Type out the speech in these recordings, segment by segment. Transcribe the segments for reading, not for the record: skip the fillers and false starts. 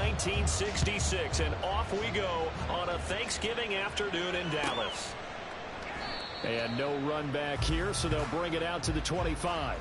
1966, and off we go on a Thanksgiving afternoon in Dallas. And no run back here, so they'll bring it out to the 25.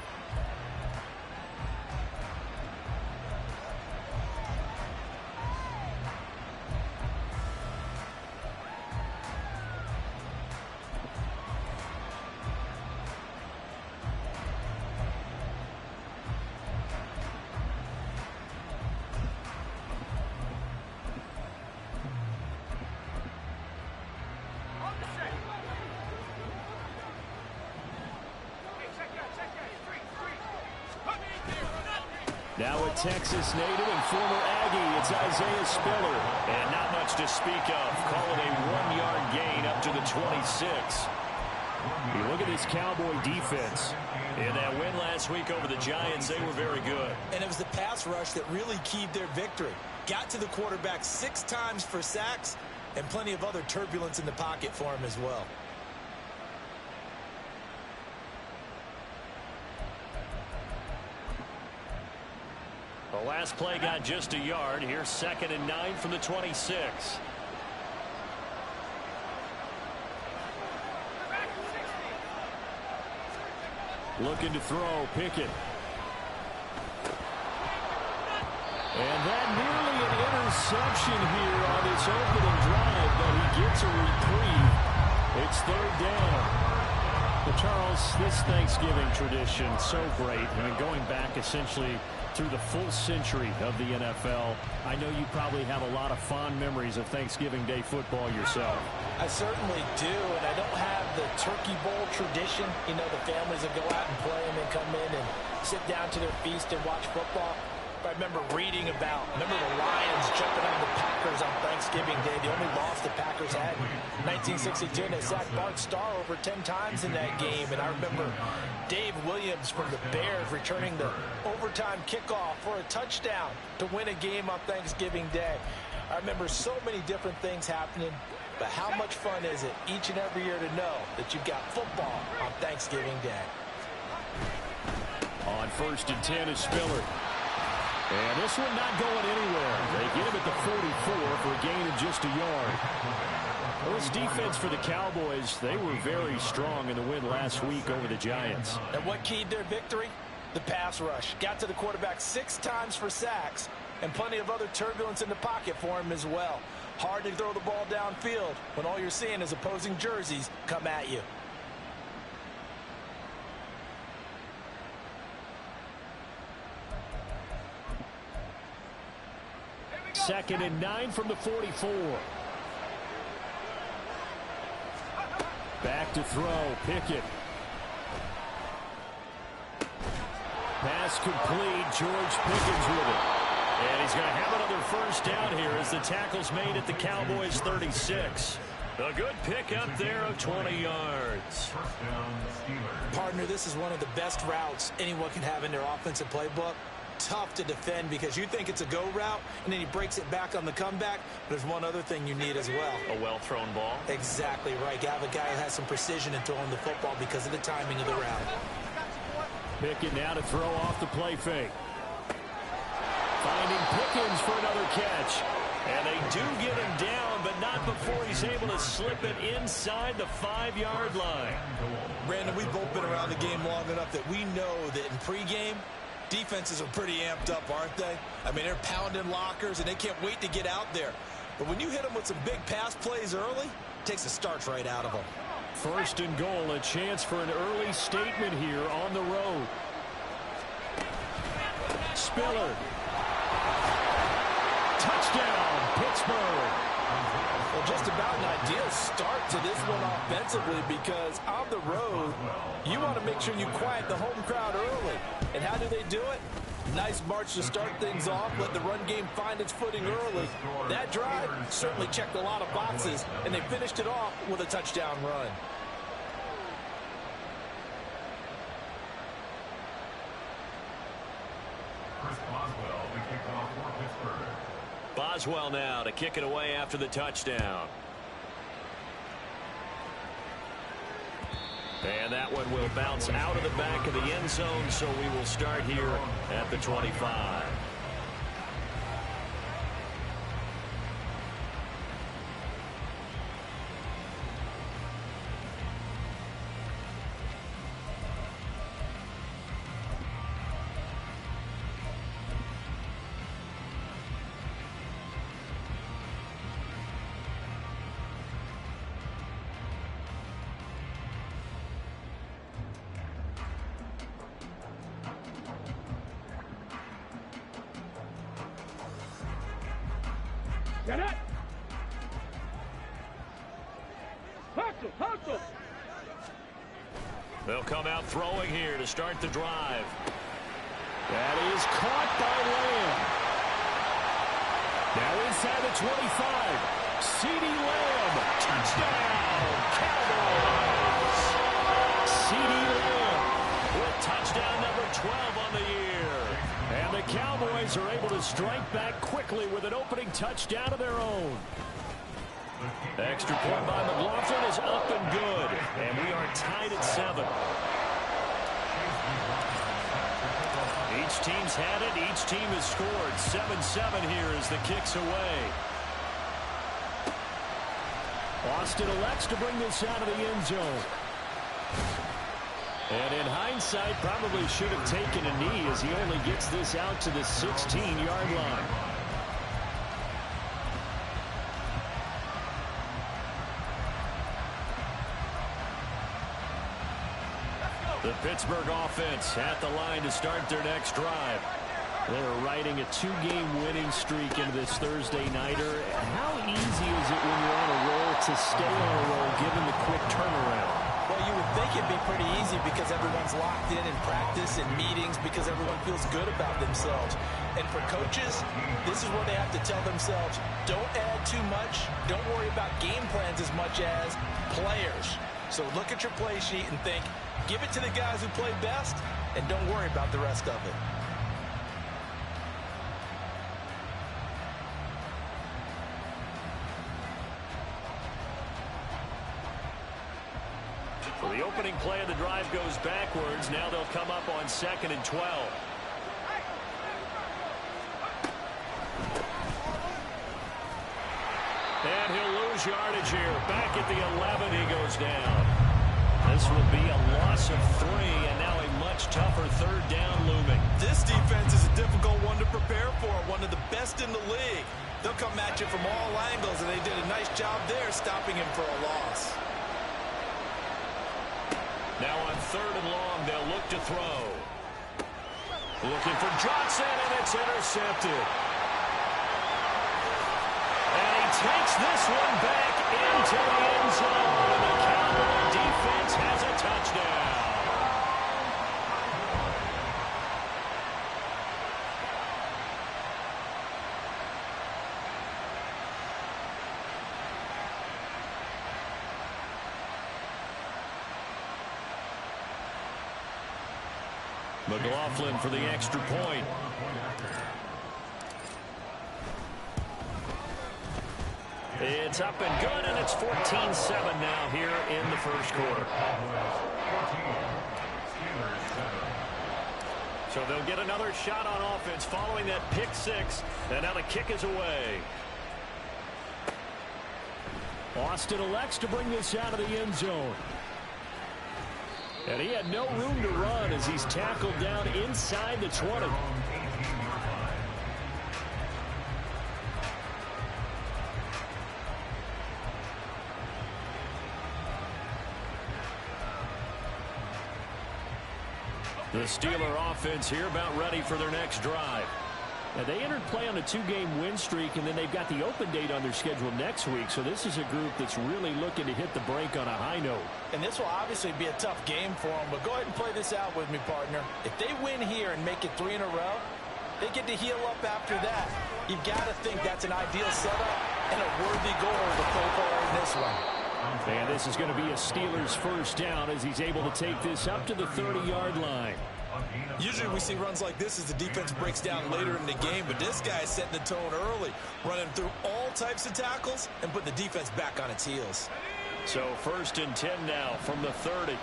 Now a Texas native and former Aggie, it's Isaiah Spiller. And not much to speak of. Call it a 1-yard gain up to the 26. You look at this Cowboy defense. In that win last week over the Giants, they were very good. And it was the pass rush that really keyed their victory. Got to the quarterback 6 times for sacks and plenty of other turbulence in the pocket for him as well. The last play got just a yard. Here's 2nd and 9 from the 26. Looking to throw, Pickett. And that nearly an interception here on this opening drive, but he gets a reprieve. It's 3rd down. Well, Charles, this Thanksgiving tradition, so great. I mean, going back essentially through the full century of the NFL, I know you probably have a lot of fond memories of Thanksgiving Day football yourself. I certainly do, and I don't have the Turkey Bowl tradition. You know, the families that go out and play and then come in and sit down to their feast and watch football. But I remember reading about, the Lions jumping on the Packers on Thanksgiving Day. The only loss the Packers had in 1962, and they sacked Bart Starr over 10 times in that game. And I remember Dave Williams from the Bears returning the overtime kickoff for a touchdown to win a game on Thanksgiving Day. I remember so many different things happening, but how much fun is it each and every year to know that you've got football on Thanksgiving Day? On 1st and 10 is Spiller. And this one not going anywhere. They get him at the 44 for a gain of just a yard. Well, this defense for the Cowboys, they were very strong in the win last week over the Giants. And what keyed their victory? The pass rush. Got to the quarterback 6 times for sacks, and plenty of other turbulence in the pocket for him as well. Hard to throw the ball downfield when all you're seeing is opposing jerseys come at you. Second and 9 from the 44. Back to throw, Pickett. Pass complete, George Pickens with it. And he's going to have another first down here as the tackle's made at the Cowboys' 36. A good pick up there of 20 yards. Partner, this is one of the best routes anyone can have in their offensive playbook. Tough to defend because you think it's a go route, and then he breaks it back on the comeback. But there's one other thing you need as well. A well-thrown ball. Exactly right. You have a guy who has some precision in throwing the football because of the timing of the route. Pickett now to throw off the play fake. Finding Pickens for another catch. And they do get him down, but not before he's able to slip it inside the 5-yard line. Brandon, we've both been around the game long enough that we know that in pregame, defenses are pretty amped up, aren't they? I mean, they're pounding lockers, and they can't wait to get out there. But when you hit them with some big pass plays early, it takes the starch right out of them. 1st and goal, a chance for an early statement here on the road. Spiller. Touchdown, Pittsburgh. Well, just about an ideal start to this one offensively because on the road, you want to make sure you quiet the home crowd early. And how do they do it? Nice march to start things off, let the run game find its footing early. That drive certainly checked a lot of boxes, and they finished it off with a touchdown run. Boswell now to kick it away after the touchdown. And that one will bounce out of the back of the end zone, so we will start here at the 25. They'll come out throwing here to start the drive. That is caught by Lamb. Now inside the 25. CeeDee Lamb. Touchdown, Cowboys. CeeDee Lamb with touchdown number 12 on the year. And the Cowboys are able to strike back quickly with an opening touchdown of their own. Extra point by McLaughlin is up and good. And we are tied at 7. Each team's had it. Each team has scored. 7-7 here as the kick's away. Austin elects to bring this out of the end zone. And in hindsight, probably should have taken a knee as he only gets this out to the 16-yard line. The Pittsburgh offense at the line to start their next drive. They're riding a 2-game winning streak into this Thursday nighter. How easy is it when you're on a roll to stay on a roll given the quick turnaround? Well, you would think it'd be pretty easy because everyone's locked in practice and meetings because everyone feels good about themselves. And for coaches, this is where they have to tell themselves, don't add too much, don't worry about game plans as much as players. So look at your play sheet and think, give it to the guys who play best, and don't worry about the rest of it. So the opening play of the drive goes backwards. Now they'll come up on 2nd and 12. And he'll lose yardage here. Back at the 11, he goes down. This will be a loss of 3, and now a much tougher 3rd down looming. This defense is a difficult one to prepare for, one of the best in the league. They'll come at you from all angles, and they did a nice job there stopping him for a loss. Now on 3rd and long, they'll look to throw. Looking for Johnson, and it's intercepted. And he takes this one back into the end zone. And the Cowboy defense has a touchdown. McLaughlin for the extra point. It's up and good, and it's 14-7 now here in the first quarter. So they'll get another shot on offense following that pick 6, and now the kick is away. Austin elects to bring this out of the end zone. And he had no room to run as he's tackled down inside the 20. The Steeler offense here about ready for their next drive. Now they entered play on a 2-game win streak, and then they've got the open date on their schedule next week. So this is a group that's really looking to hit the break on a high note. And this will obviously be a tough game for them, but go ahead and play this out with me, partner. If they win here and make it 3 in a row, they get to heal up after that. You've got to think that's an ideal setup and a worthy goal to play for in this one. And this is going to be a Steelers first down as he's able to take this up to the 30-yard line. Usually we see runs like this as the defense breaks down later in the game, but this guy is setting the tone early, running through all types of tackles and putting the defense back on its heels. So 1st and 10 now from the 30.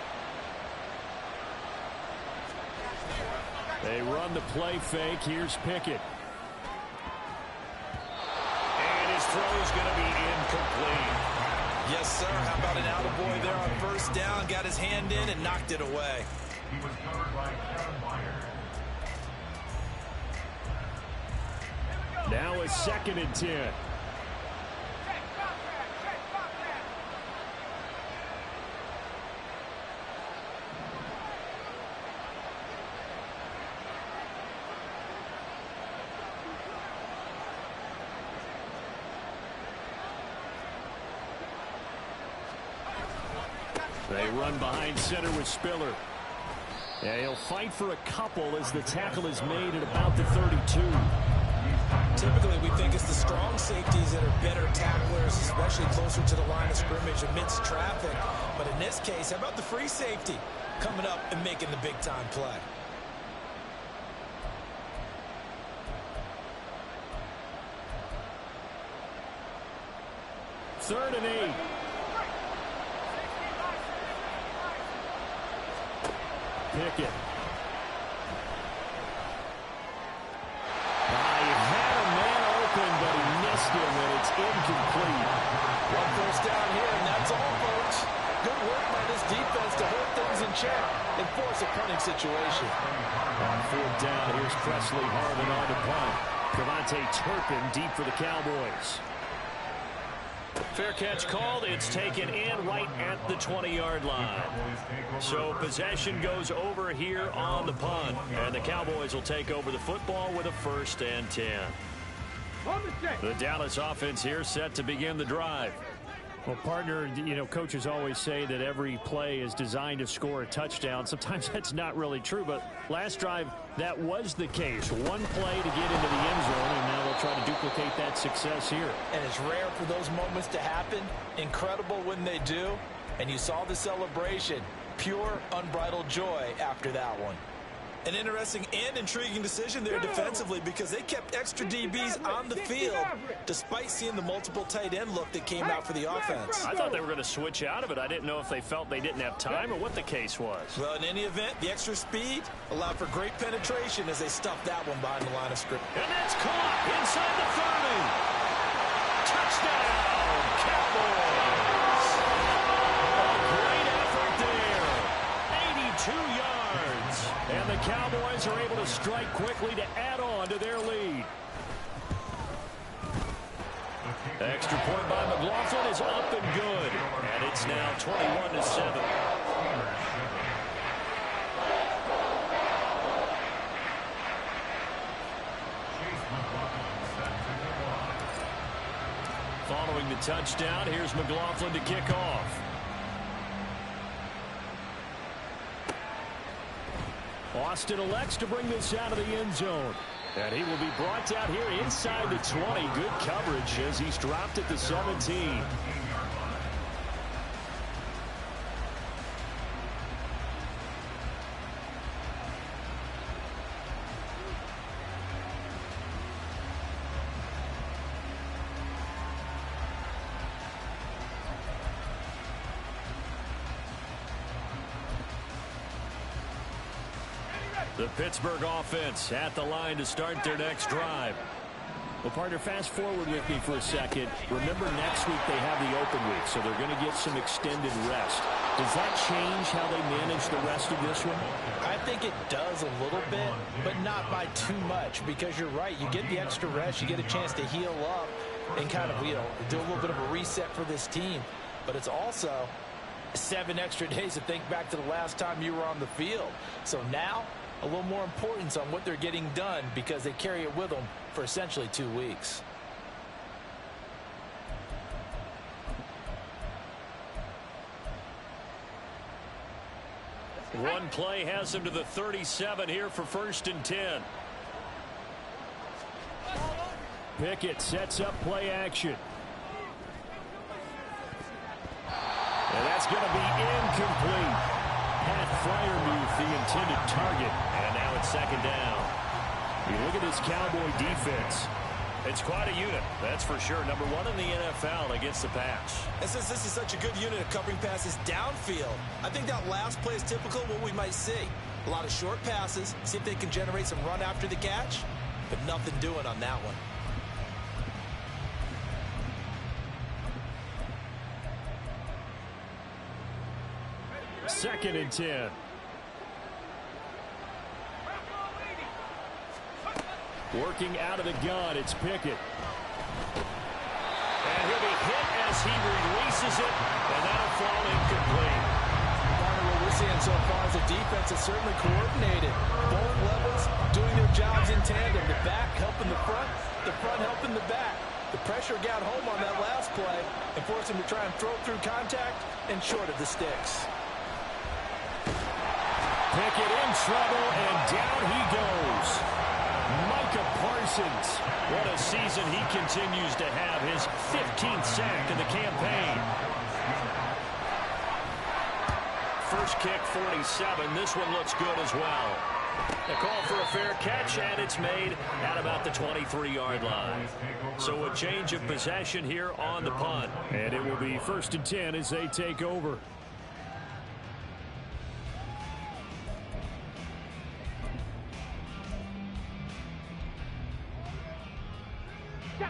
They run the play fake. Here's Pickett. And his throw is going to be incomplete. Yes, sir. How about an attaboy there on 1st down? Got his hand in and knocked it away. He was covered by Kevin Byard. Now a 2nd and 10. They run behind center with Spiller. Yeah, he'll fight for a couple as the tackle is made at about the 32. Typically, we think it's the strong safeties that are better tacklers, especially closer to the line of scrimmage amidst traffic. But in this case, how about the free safety coming up and making the big-time play? Third and 8. Pickett. He had a man open, but he missed him, and it's incomplete. One first down here, and that's all, folks. Good work by this defense to hold things in check and force a punting situation. On fourth down, here's Presley Harvin on the punt. Devontae Turpin deep for the Cowboys. Fair catch called. It's taken in right at the 20-yard line. So possession goes over here on the punt. And the Cowboys will take over the football with a 1st and 10. The Dallas offense here set to begin the drive. Well, partner, coaches always say that every play is designed to score a touchdown. Sometimes that's not really true, but last drive, that was the case. One play to get into the end zone, and now they'll try to duplicate that success here. And it's rare for those moments to happen. Incredible when they do. And you saw the celebration. Pure, unbridled joy after that one. An interesting and intriguing decision there defensively because they kept extra DBs on the field despite seeing the multiple tight end look that came out for the offense. I thought they were going to switch out of it. I didn't know if they felt they didn't have time or what the case was. Well, in any event, the extra speed allowed for great penetration as they stuffed that one behind the line of scrimmage. And that's caught inside the 30. Touchdown, Cowboys. A great effort there. 82 yards. And the Cowboys are able to strike quickly to add on to their lead. Extra point by McLaughlin is up and good. And it's now 21-7. Following the touchdown, here's McLaughlin to kick off. Austin elects to bring this out of the end zone. And he will be brought down here inside the 20. Good coverage as he's dropped at the 17. The Pittsburgh offense at the line to start their next drive. Well, partner, fast forward with me for a second. Remember, next week they have the open week, so they're going to get some extended rest. Does that change how they manage the rest of this one? I think it does a little bit, but not by too much, because you're right. You get the extra rest, you get a chance to heal up and kind of, do a little bit of a reset for this team. But it's also 7 extra days to think back to the last time you were on the field. So now, a little more importance on what they're getting done because they carry it with them for essentially 2 weeks. One play has him to the 37 here for 1st and 10. Pickett sets up play action. And that's going to be incomplete. Pat Freiermuth, the intended target. And now it's 2nd down. You look at this Cowboy defense. It's quite a unit, that's for sure. Number 1 in the NFL against the pass. And since this is such a good unit of covering passes downfield, I think that last play is typical of what we might see. A lot of short passes, see if they can generate some run after the catch, but nothing doing on that one. Second and 10. Working out of the gun, it's Pickett. And he'll be hit as he releases it, and that'll fall incomplete. What we're seeing so far is the defense is certainly coordinated. Both levels doing their jobs in tandem. The back helping the front helping the back. The pressure got home on that last play and forced him to try and throw through contact and short of the sticks. Pickett in trouble, and down he goes. Micah Parsons. What a season he continues to have. His 15th sack in the campaign. First kick, 47. This one looks good as well. A call for a fair catch, and it's made at about the 23-yard line. So a change of possession here on the punt. And it will be 1st and 10 as they take over.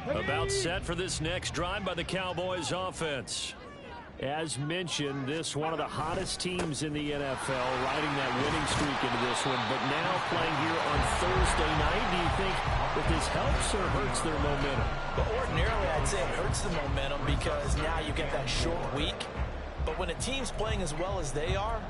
About set for this next drive by the Cowboys offense. As mentioned, this one of the hottest teams in the NFL, riding that winning streak into this one, but now playing here on Thursday night. Do you think that this helps or hurts their momentum? But ordinarily, I'd say it hurts the momentum because now you get that short week. But when a team's playing as well as they are,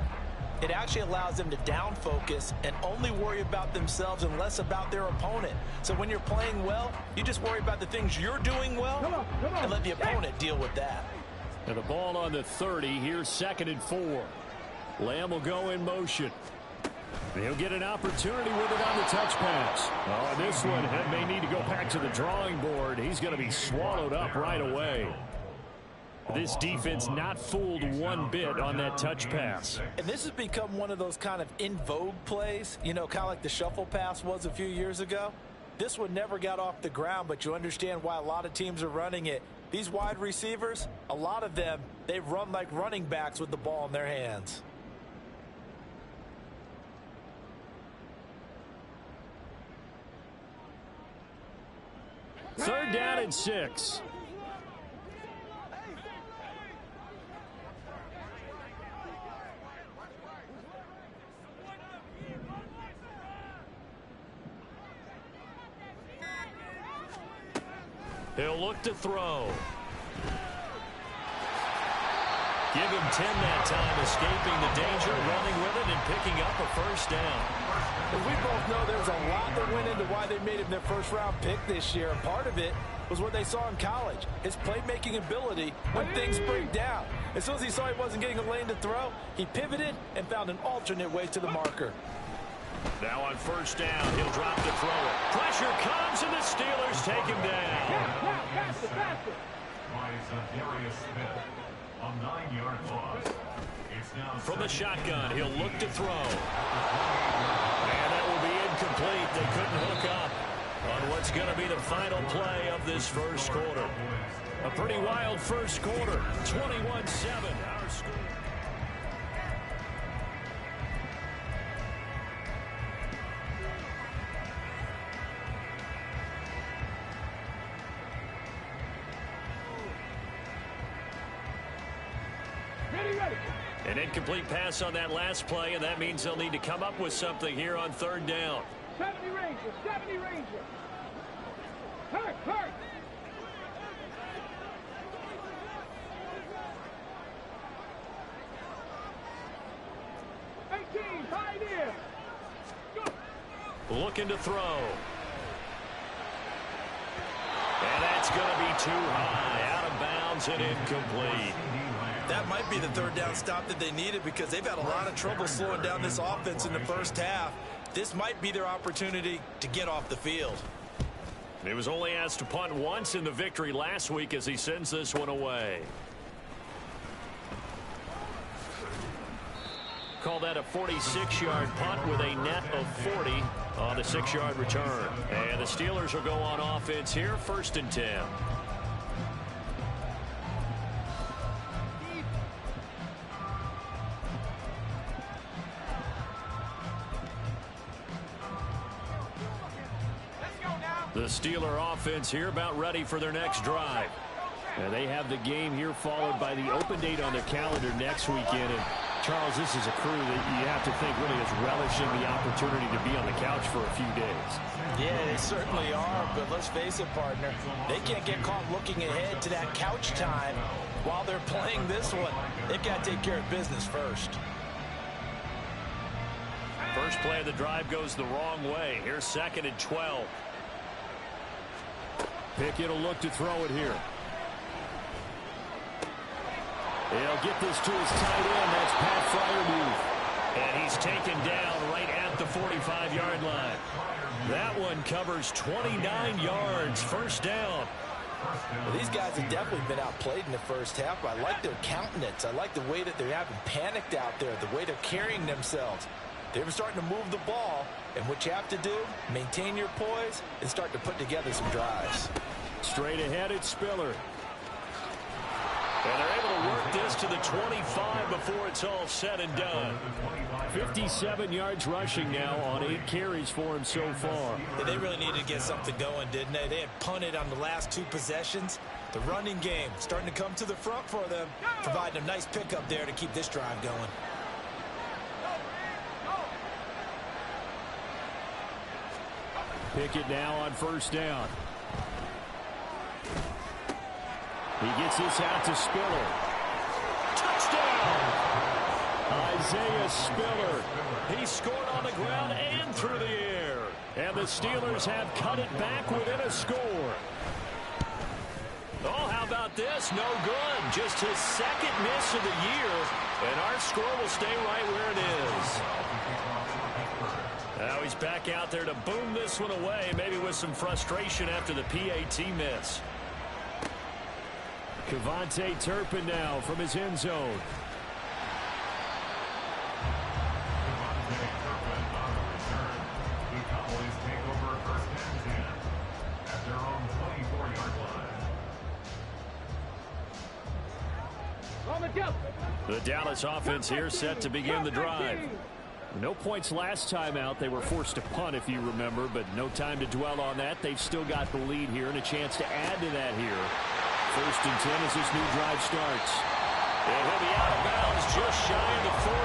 it actually allows them to down focus and only worry about themselves and less about their opponent. So when you're playing well, you just worry about the things you're doing well and let the opponent deal with that. And the ball on the 30. Here's 2nd and 4. Lamb will go in motion. He'll get an opportunity with it on the touch pass. Oh, and this one may need to go back to the drawing board. He's going to be swallowed up right away. This defense not fooled one bit on that touch pass. And this has become one of those kind of in vogue plays, you know, kind of like the shuffle pass was a few years ago. This one never got off the ground, but you understand why a lot of teams are running it. These wide receivers, a lot of them, they run like running backs with the ball in their hands. Third down and 6. He'll look to throw. Give him 10 that time, escaping the danger, running with it, and picking up a first down. And we both know there's a lot that went into why they made him their first-round pick this year. And part of it was what they saw in college, his playmaking ability when things break down. As soon as he saw he wasn't getting a lane to throw, he pivoted and found an alternate way to the marker. Now on first down, he'll drop to throw it. Pressure comes, and the Steelers take him down. A 9-yard loss. From the shotgun, he'll look to throw. And that will be incomplete. They couldn't hook up on what's going to be the final play of this first quarter. A pretty wild first quarter. 21-7, our score. An incomplete pass on that last play, and that means they'll need to come up with something here on third down. 70 Ranger, 70 Ranger. Hurt, hurt. Pioneer. Looking to throw. And that's going to be too high, out of bounds and incomplete. That might be the third down stop that they needed because they've had a lot of trouble slowing down this offense in the first half. This might be their opportunity to get off the field. He was only asked to punt once in the victory last week as he sends this one away. Call that a 46-yard punt with a net of 40 on the 6-yard return. And the Steelers will go on offense here, 1st and 10. The Steeler offense here about ready for their next drive. And they have the game here followed by the open date on their calendar next weekend. And Charles, this is a crew that you have to think really is relishing the opportunity to be on the couch for a few days. Yeah, they certainly are, but let's face it, partner. They can't get caught looking ahead to that couch time while they're playing this one. They've got to take care of business first. First play of the drive goes the wrong way. Here's 2nd and 12. Pickett will look to throw it here. He'll get this to his tight end. That's Pat Freiermuth. And he's taken down right at the 45-yard line. That one covers 29 yards. First down. Well, these guys have definitely been outplayed in the first half. I like their countenance. I like the way that they haven't panicked out there, the way they're carrying themselves. They're starting to move the ball, and what you have to do, maintain your poise and start to put together some drives. Straight ahead, it's Spiller. And they're able to work this to the 25 before it's all said and done. 57 yards rushing now on 8 carries for him so far. Yeah, they really needed to get something going, didn't they? They had punted on the last 2 possessions. The running game starting to come to the front for them, providing a nice pickup there to keep this drive going. Pickett now on first down. He gets this out to Spiller. Touchdown! Isaiah Spiller. He scored on the ground and through the air. And the Steelers have cut it back within a score. Oh, how about this? No good. Just his second miss of the year. And our score will stay right where it is. Now he's back out there to boom this one away, maybe with some frustration after the PAT miss. Kevontae Turpin now from his end zone. The Cowboys take over first and 10 at their own 24-yard line. On the jump. The Dallas offense here set to begin the drive. No points last time out. They were forced to punt, if you remember, but no time to dwell on that. They've still got the lead here and a chance to add to that here. First and 10 as this new drive starts. And he'll be out of bounds just shy of the 40.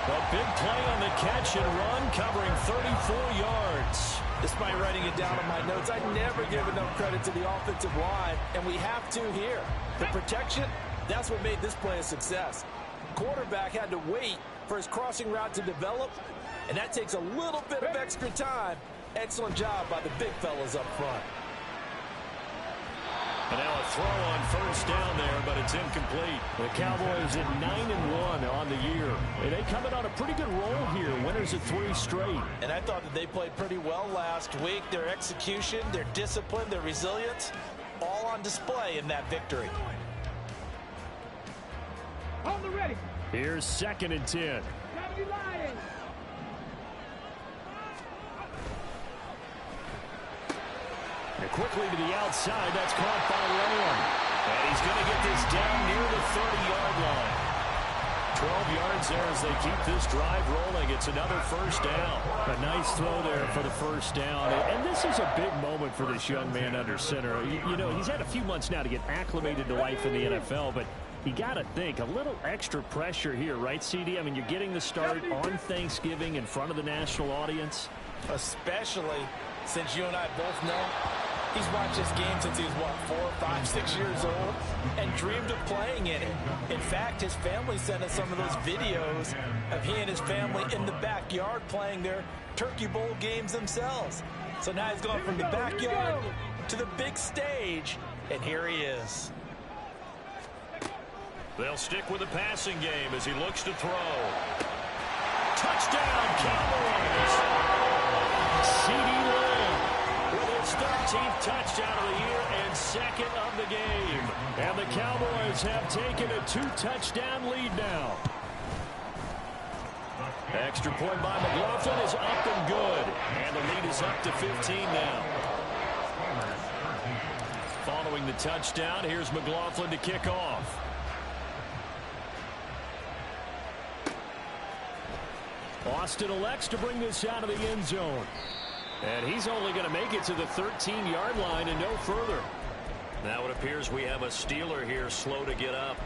A big play on the catch and run, covering 34 yards. Despite writing it down on my notes, I never give enough credit to the offensive line, and we have to here. The protection, that's what made this play a success. Quarterback had to wait for his crossing route to develop, and that takes a little bit of extra time. Excellent job by the big fellas up front. And now a throw on first down there, but it's incomplete. The Cowboys at 9-1 on the year. And they come in on a pretty good roll here. Winners at 3 straight. And I thought that they played pretty well last week. Their execution, their discipline, their resilience, all on display in that victory. On the ready. Here's second and 10. 70 Lions. And quickly to the outside. That's caught by Lamb. And he's going to get this down near the 30-yard line. 12 yards there as they keep this drive rolling. It's another first down. A nice throw there for the first down. And this is a big moment for this young man under center. You know, he's had a few months now to get acclimated to life in the NFL, but you got to think, a little extra pressure here, right, CD? I mean, you're getting the start on Thanksgiving in front of the national audience. Especially since you and I both know he's watched this game since he was, what, 4, 5, 6 years old and dreamed of playing in it. In fact, his family sent us some of those videos of he and his family in the backyard playing their Turkey Bowl games themselves. So now he's gone from the backyard to the big stage, and here he is. They'll stick with the passing game as he looks to throw. Touchdown, Cowboys! CD Lamb with his 13th touchdown of the year and second of the game. And the Cowboys have taken a 2-touchdown lead now. Extra point by McLaughlin is up and good. And the lead is up to 15 now. Following the touchdown, here's McLaughlin to kick off. Austin elects to bring this out of the end zone. And he's only going to make it to the 13-yard line and no further. Now it appears we have a Steeler here slow to get up.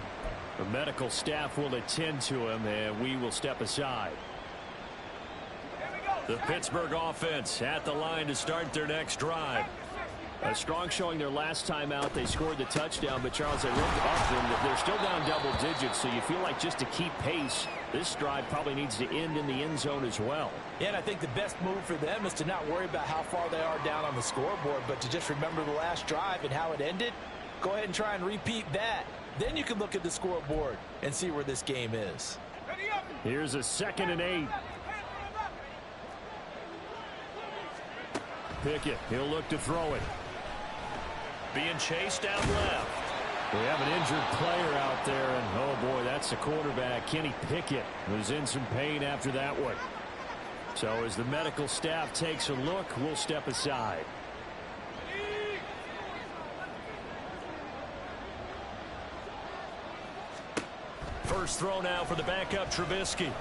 The medical staff will attend to him, and we will step aside. The Pittsburgh offense at the line to start their next drive. A strong showing their last time out. They scored the touchdown, but Charles, they looked up and they're still down double digits, so you feel like just to keep pace, this drive probably needs to end in the end zone as well. Yeah, and I think the best move for them is to not worry about how far they are down on the scoreboard, but to just remember the last drive and how it ended. Go ahead and try and repeat that. Then you can look at the scoreboard and see where this game is. Here's a 2nd and 8. Pickett, he'll look to throw it. Being chased out left. We have an injured player out there, and oh boy, that's the quarterback, Kenny Pickett, who's in some pain after that one. So as the medical staff takes a look, we'll step aside. First throw now for the backup Trubisky.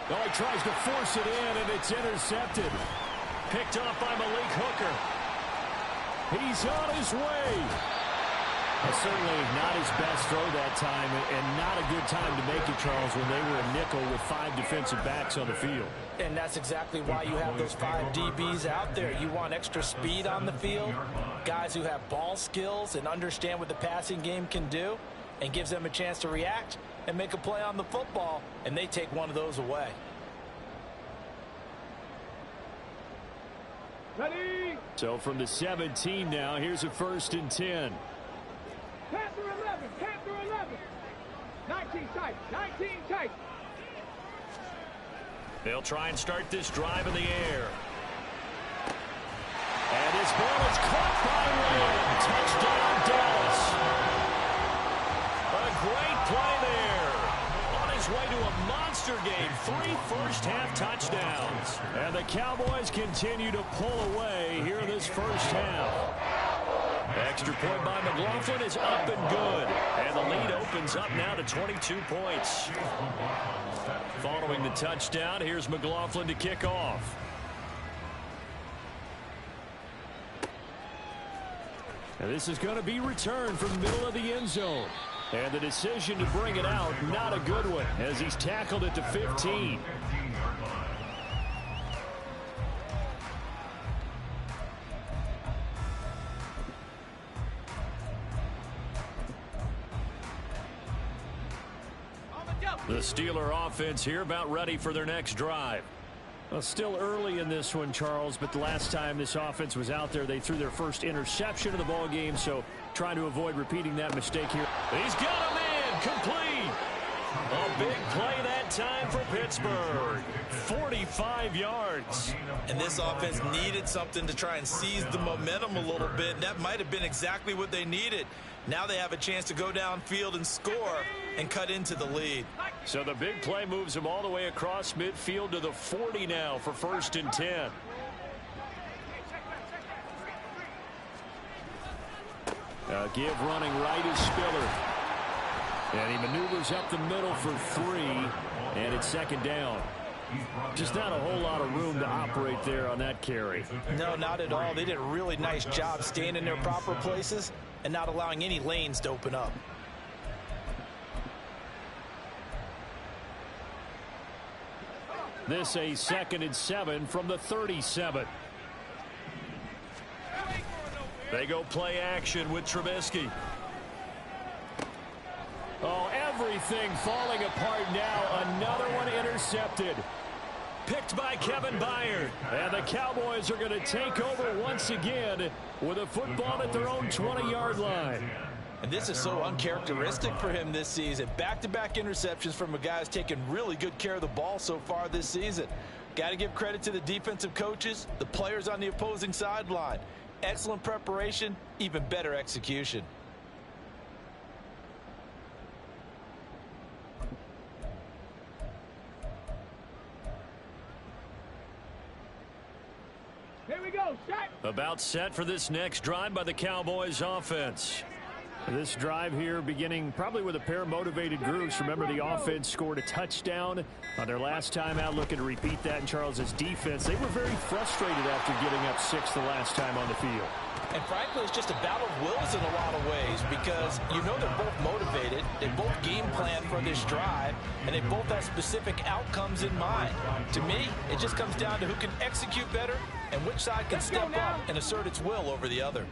Oh, he tries to force it in, and it's intercepted. Picked off by Malik Hooker. He's on his way. Certainly not his best throw that time, and not a good time to make it, Charles, when they were a nickel with 5 defensive backs on the field. And that's exactly why you have those 5 DBs out there. You want extra speed on the field, guys who have ball skills and understand what the passing game can do, and gives them a chance to react and make a play on the football, and they take one of those away. Ready? So from the 17 now, here's a 1st and 10. Panther 11, Panther 11. 19 tight, 19 tight. They'll try and start this drive in the air. And his ball is caught by Lamb. Touchdown, Dallas. A great play there. On his way to a monster game. 3 first-half touchdowns. And the Cowboys continue to pull away here in this first half. Extra point by McLaughlin is up and good. And the lead opens up now to 22 points. Following the touchdown, here's McLaughlin to kick off. And this is going to be returned from the middle of the end zone. And the decision to bring it out, not a good one, as he's tackled it to 15. The Steeler offense here about ready for their next drive. Well, still early in this one, Charles, but the last time this offense was out there, they threw their first interception of the ball game, so trying to avoid repeating that mistake here. He's got a man complete. A big play that time for Pittsburgh. 45 yards. And this offense needed something to try and seize the momentum a little bit, and that might have been exactly what they needed. Now they have a chance to go downfield and score and cut into the lead. So the big play moves them all the way across midfield to the 40 now for 1st and 10. Give running right is Spiller. And he maneuvers up the middle for 3, and it's 2nd down. Just not a whole lot of room to operate there on that carry. No, not at all. They did a really nice job staying in their proper places and not allowing any lanes to open up. This a 2nd and 7 from the 37. They go play action with Trubisky. Oh, everything falling apart now. Another one intercepted. Picked by Kevin Byard. And the Cowboys are going to take over once again with a football at their own 20-yard line. And this is so uncharacteristic for him this season. Back-to-back interceptions from a guy who's taken really good care of the ball so far this season. Got to give credit to the defensive coaches, the players on the opposing sideline. Excellent preparation, even better execution. Here we go, set. About set for this next drive by the Cowboys offense. This drive here beginning probably with a pair of motivated groups. Remember, the offense scored a touchdown on their last time out, looking to repeat that in Charles's defense. They were very frustrated after getting up 6 the last time on the field. And frankly, it's just a battle of wills in a lot of ways because you know they're both motivated, they both game plan for this drive, and they both have specific outcomes in mind. To me, it just comes down to who can execute better and which side can step up and assert its will over the other.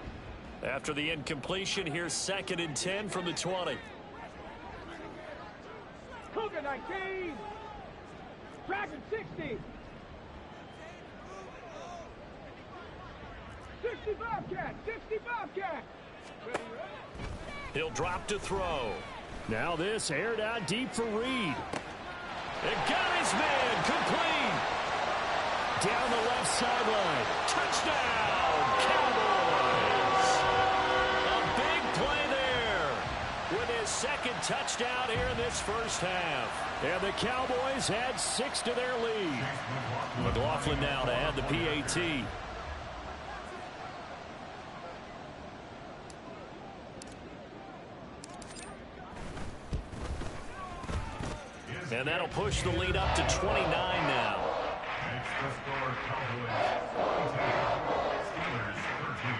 After the incompletion, here's 2nd and 10 from the 20. Cougar 19. Dragon 60. 60 Bobcat, 60 Bobcat. He'll drop to throw. Now this aired out deep for Reed. It got his man complete. Down the left sideline. Touchdown, Cowboys. A big play there with his second touchdown here in this first half. And the Cowboys add 6 to their lead. McLaughlin now to add the PAT. And that'll push the lead up to 29 now. Extra score Cowboys 42, Steelers 13.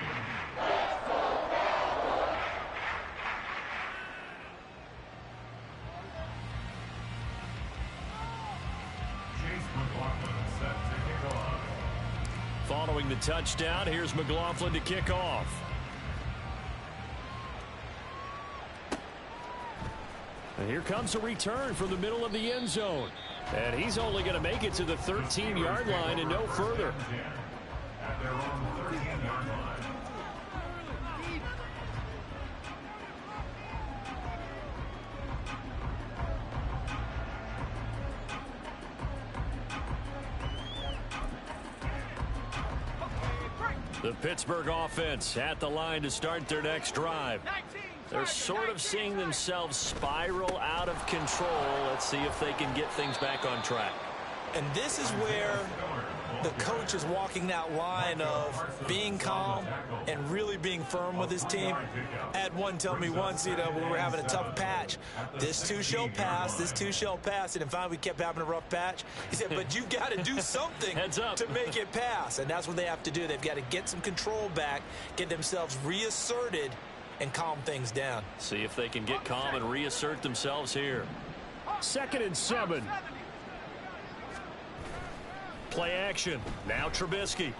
Chase McLaughlin set to kick off. Following the touchdown, here's McLaughlin to kick off. And here comes a return from the middle of the end zone. And he's only going to make it to the 13-yard line and no further. At their own 13-yard line. The Pittsburgh offense at the line to start their next drive. They're sort of seeing themselves spiral out of control. Let's see if they can get things back on track. And this is where the coach is walking that line of being calm and really being firm with his team. I had one tell me once, when we were having a tough patch, this too shall pass, this too shall pass. And finally we kept having a rough patch. He said, but you got to do something to make it pass. And that's what they have to do. They've got to get some control back, get themselves reasserted, and calm things down. See if they can get calm and reassert themselves here. 2nd and 7. Play action. Now Trubisky.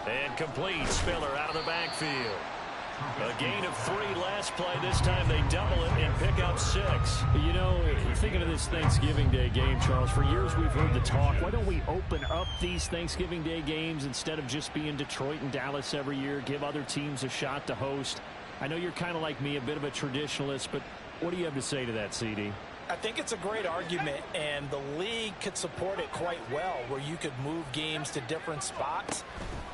And complete. Spiller out of the backfield. A gain of 3 last play. This time they double it and pick up 6. You know, thinking of this Thanksgiving Day game, Charles, for years we've heard the talk, why don't we open up these Thanksgiving Day games instead of just being Detroit and Dallas every year, give other teams a shot to host? I know you're kind of like me, a bit of a traditionalist, but what do you have to say to that, CD? I think it's a great argument, and the league could support it quite well, where you could move games to different spots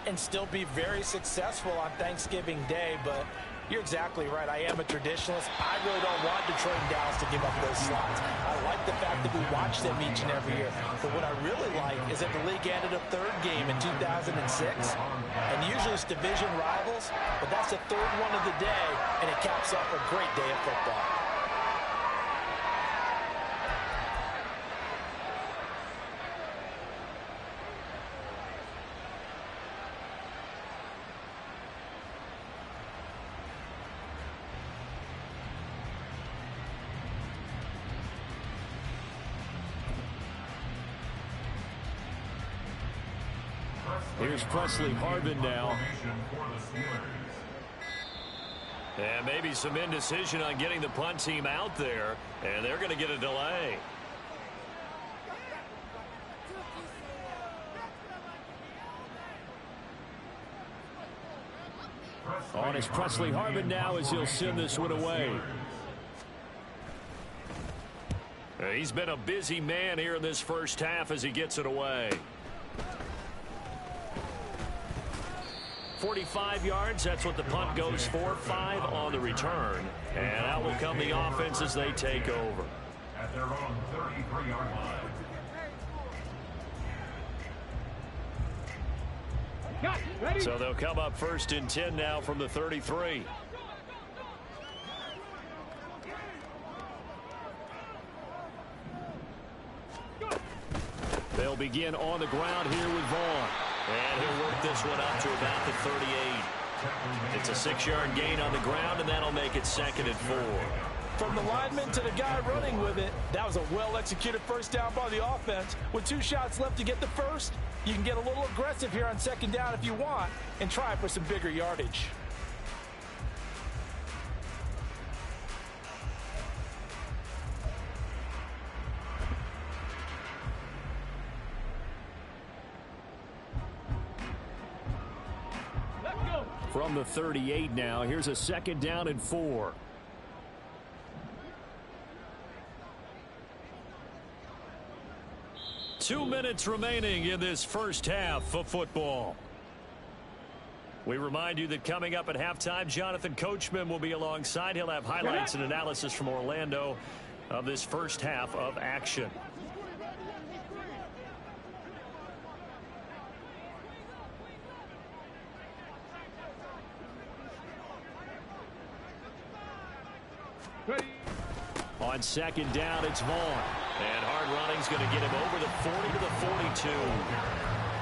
and still be very successful on Thanksgiving Day. But you're exactly right. I am a traditionalist. I really don't want Detroit and Dallas to give up those slots. I like the fact that we watch them each and every year. But what I really like is that the league added a 3rd game in 2006. And usually it's division rivals, but that's the 3rd one of the day, and it caps off a great day of football. Here's Presley Harvin now. And maybe some indecision on getting the punt team out there, and they're going to get a delay. On is Presley Harvin now as he'll send this one away. He's been a busy man here in this first half as he gets it away. 45 yards, that's what the punt goes for. 5 on the return. And out will come the offense as they take over. At their own 33-yard line. So they'll come up 1st and 10 now from the 33. They'll begin on the ground here with Vaughn. And he'll work this one up to about the 38. It's a 6-yard gain on the ground, and that'll make it 2nd and 4. From the lineman to the guy running with it, that was a well-executed first down by the offense. With 2 shots left to get the first, you can get a little aggressive here on 2nd down if you want and try for some bigger yardage. From the 38 now, here's a 2nd down and 4. 2 minutes remaining in this first half of football. We remind you that coming up at halftime, Jonathan Coachman will be alongside. He'll have highlights and analysis from Orlando of this first half of action. On second down, it's Vaughn. And hard running's going to get him over the 40 to the 42.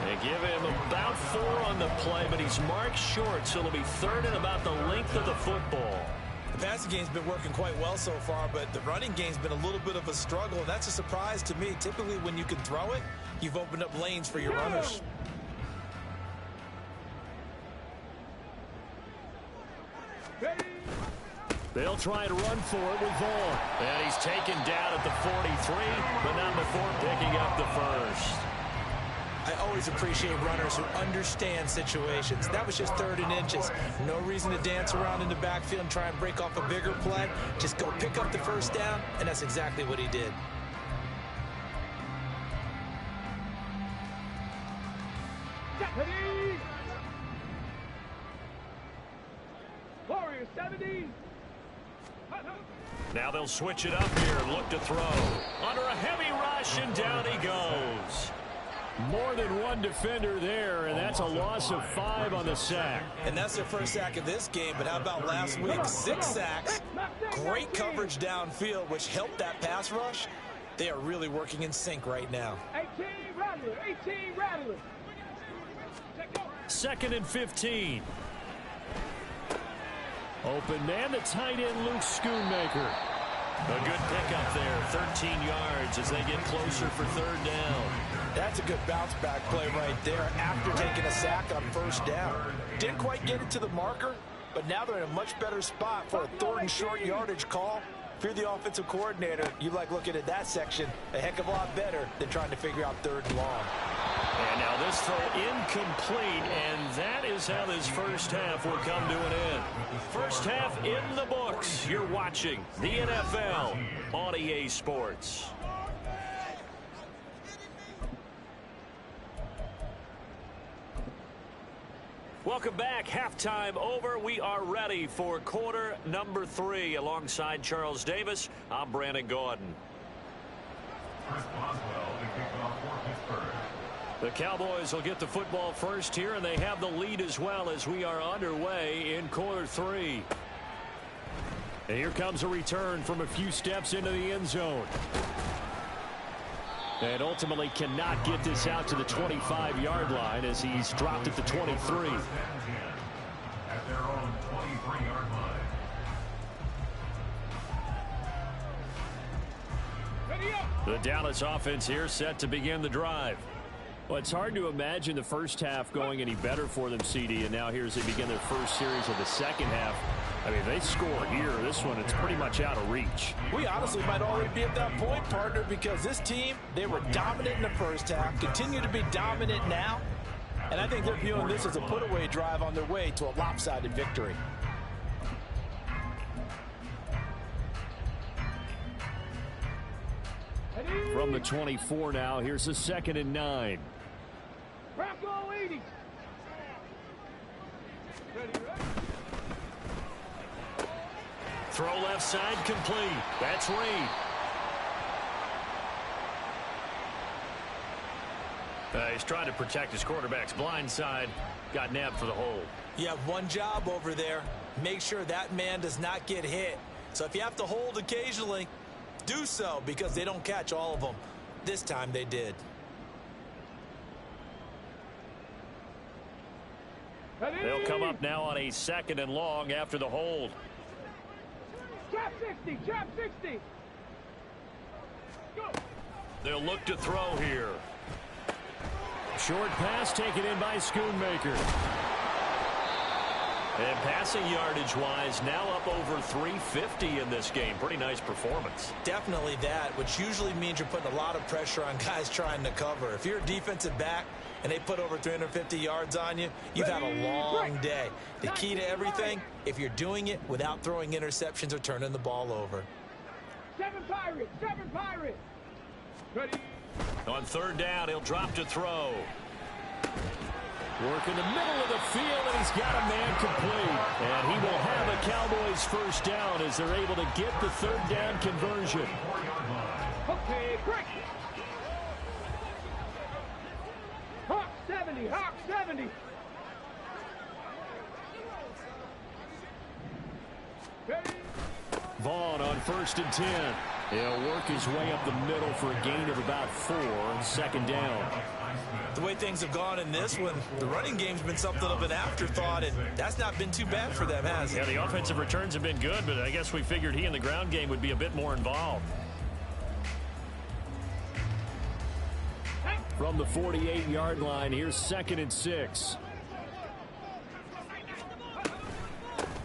They give him about 4 on the play, but he's marked short, so it'll be third and about the length of the football. The passing game's been working quite well so far, but the running game's been a little bit of a struggle, and that's a surprise to me. Typically, when you can throw it, you've opened up lanes for your runners. They'll try to run for it with Vaughn. And he's taken down at the 43, but not before picking up the first. I always appreciate runners who understand situations. That was just 3rd and inches. No reason to dance around in the backfield and try and break off a bigger play. Just go pick up the first down, and that's exactly what he did. Warriors 70. Now they'll switch it up here and look to throw. Under a heavy rush, and down he goes. More than one defender there, and that's a loss of 5 on the sack. And that's their first sack of this game, but how about last week? 6 sacks. Great coverage downfield, which helped that pass rush. They are really working in sync right now. 18 Rattler, 18 Rattler. 2nd and 15. Open man, the tight end, Luke Schoonmaker. A good pickup there, 13 yards as they get closer for 3rd down. That's a good bounce back play right there after taking a sack on 1st down. Didn't quite get it to the marker, but now they're in a much better spot for a 3rd and short yardage call. If you're the offensive coordinator, you like looking at that section a heck of a lot better than trying to figure out 3rd and long. And now this throw incomplete, and that is how this first half will come to an end. First half in the books. You're watching the NFL on EA Sports. Welcome back. Halftime over. We are ready for quarter number 3. Alongside Charles Davis, I'm Brandon Gordon. Chris Boswell to kick off for Pittsburgh. The Cowboys will get the football first here, and they have the lead as well as we are underway in quarter 3. And here comes a return from a few steps into the end zone. And ultimately cannot get this out to the 25-yard line as he's dropped at the 23. At their own 23-yard line. The Dallas offense here set to begin the drive. Well, it's hard to imagine the first half going any better for them, CD, and now here as they begin their first series of the second half. I mean, they score here. This one, it's pretty much out of reach. We honestly might already be at that point, partner, because this team, they were dominant in the first half, continue to be dominant now, and I think they're viewing this as a put-away drive on their way to a lopsided victory. From the 24 now, here's a 2nd and 9. Bracco 80. Throw left side complete. That's Reed. He's trying to protect his quarterback's blind side. Got nabbed for the hold. You have one job over there. Make sure that man does not get hit. So if you have to hold occasionally, do so, because they don't catch all of them. This time they did. They'll come up now on a 2nd and long after the hold. Trap 60, trap 60. Go. They'll look to throw here. Short pass taken in by Schoonmaker. And passing yardage-wise, now up over 350 in this game. Pretty nice performance. Definitely that, which usually means you're putting a lot of pressure on guys trying to cover. If you're a defensive back and they put over 350 yards on you, you've had a long day. The key to everything, if you're doing it without throwing interceptions or turning the ball over. 7 Pirates, 7 Pirates. Ready. On third down, he'll drop to throw. Work in the middle of the field, and he's got a man complete. And he will have a Cowboys first down as they're able to get the third down conversion. Okay, break. Hawk 70, Hawk 70. Vaughn on 1st and 10. He'll work his way up the middle for a gain of about 4 on 2nd down. The way things have gone in this one, the running game's been something of an afterthought, and that's not been too bad for them, has it? Yeah, the offensive returns have been good, but I guess we figured he in the ground game would be a bit more involved. From the 48-yard line, here's 2nd and 6.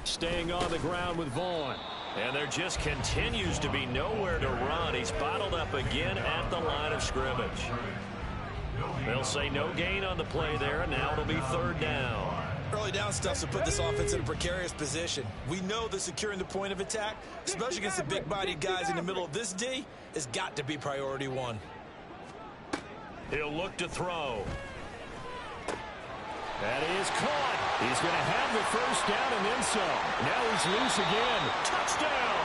Staying on the ground with Vaughn. And there just continues to be nowhere to run. He's bottled up again at the line of scrimmage. They'll say no gain on the play there, and now it'll be third down. Early down stuff to put this offense in a precarious position. We know that securing the point of attack, especially against the big-bodied guys in the middle of this D, has got to be priority one. He'll look to throw. That is caught. He's going to have the first down and then some. Now he's loose again. Touchdown!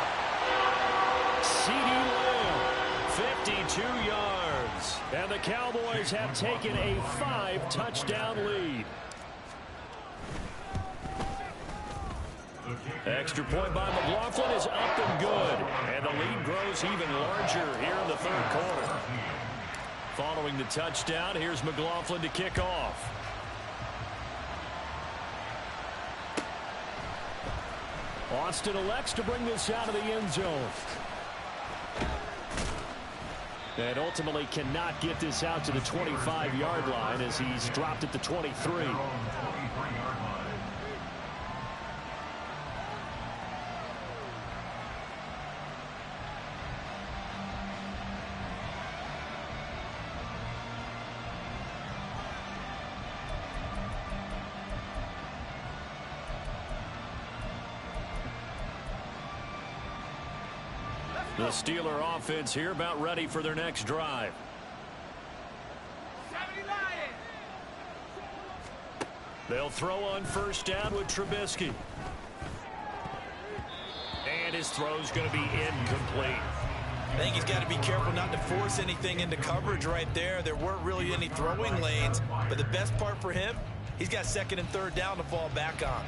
CeeDee Lamb, 52 yards. And the Cowboys have taken a 5-touchdown lead. Extra point by McLaughlin is up and good. And the lead grows even larger here in the third quarter. Following the touchdown, here's McLaughlin to kick off. Austin elects to bring this out of the end zone. And ultimately cannot get this out to the 25-yard line as he's dropped at the 23. The Steeler offense here about ready for their next drive. They'll throw on first down with Trubisky. And his throw's going to be incomplete. I think he's got to be careful not to force anything into coverage right there. There weren't really any throwing lanes, but the best part for him, he's got 2nd and 3rd down to fall back on.